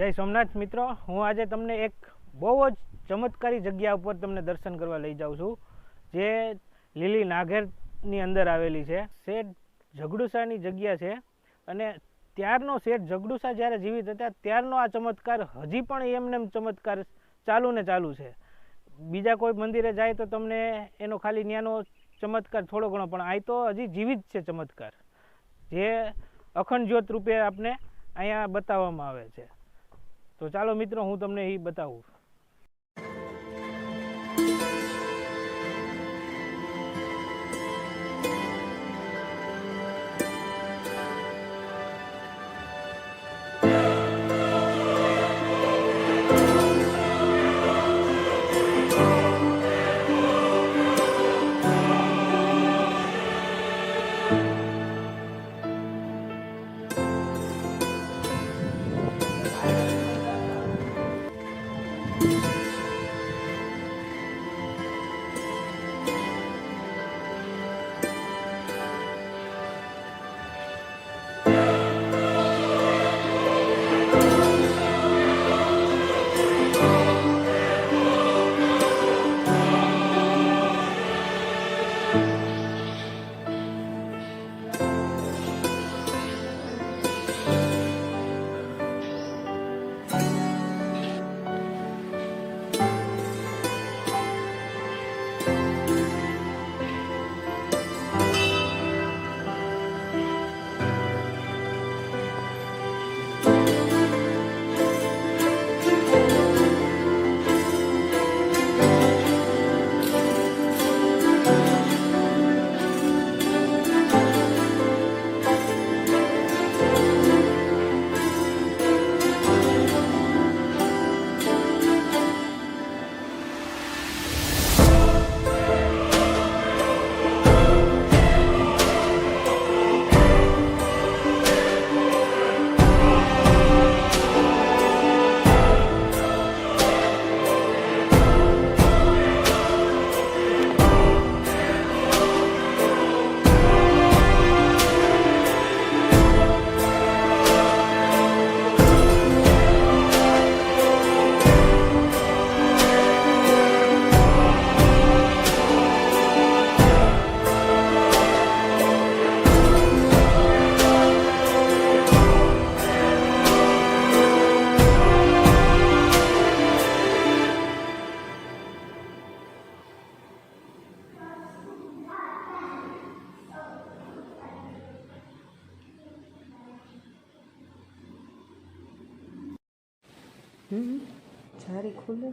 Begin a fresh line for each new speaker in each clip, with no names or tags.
જય સોમનાથ મિત્રો, હું આજે તમને એક બહુ જ ચમત્કારી જગ્યા ઉપર તમને દર્શન કરવા લઈ જાઉં છું, જે લીલી નાગેરની અંદર આવેલી છે. શેઠ ઝઘડુસાની જગ્યા છે અને ત્યારનો શેઠ ઝઘડુસા જ્યારે જીવિત હતા ત્યારનો આ ચમત્કાર હજી પણ એમને ચમત્કાર ચાલુ ને ચાલુ છે. બીજા કોઈ મંદિરે જાય તો તમને એનો ખાલી ન્યાનો ચમત્કાર થોડો ઘણો, પણ આ તો હજી જીવિત છે ચમત્કાર, જે અખંડ જ્યોત રૂપે આપને અહીંયા બતાવવામાં આવે છે. તો ચાલો મિત્રો, હું તમને એ બતાવું.
જારી ખુલે,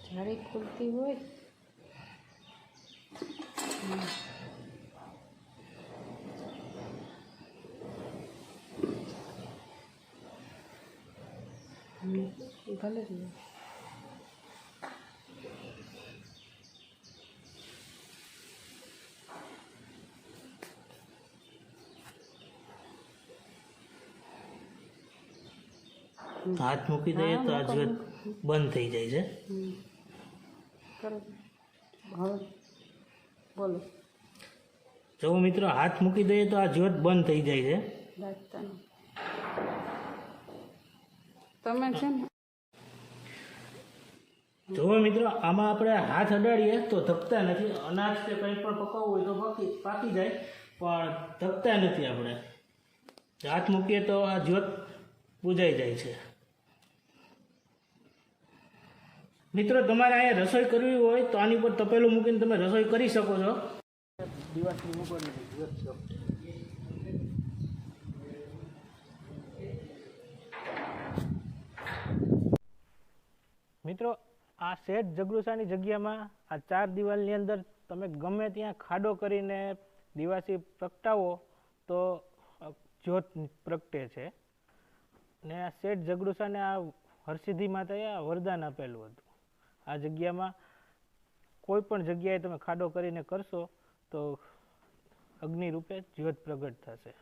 જારી ખુલતી હોય. ભલે જ નહીં.
હાથ મૂકી દઈએ તો આ જ્યોત બંધ થઈ જાય છે.
બોલો.
જો મિત્રો, હાથ મૂકી દઈએ તો આ જ્યોત બંધ થઈ જાય છે.
તમે છે ને,
જો મિત્રો, આમાં આપણે હાથ અડાડીએ તો ધપતા નથી. અનાજ કે કંઈ પણ પકાવવું હોય તો પાકી જાય, પણ ધપતા નથી. આપણે હાથ મૂકીએ તો આ જ્યોત બુજાઈ જાય છે. મિત્રો, તમારે અહીંયા રસોઈ કરવી હોય તો આની પર તપેલું મૂકીને તમે રસોઈ કરી શકો છો. દિવસની મૂકવાની જ્યોત છે. મિત્રો, આ શેઠ ઝઘડુસાની જગ્યામાં આ 4 દિવાલની અંદર તમે ગમે ત્યાં ખાડો કરીને દિવાસી પ્રગટાવો તો જ્યોત પ્રગટે છે. ને આ શેઠ ઝઘડુસાને આ હરસિદ્ધિ માતાએ આ વરદાન આપેલું હતું. આ જગ્યામાં કોઈ પણ જગ્યાએ તમે ખાડો કરીને કરશો તો અગ્નિ રૂપે જ્યોત પ્રગટ થશે.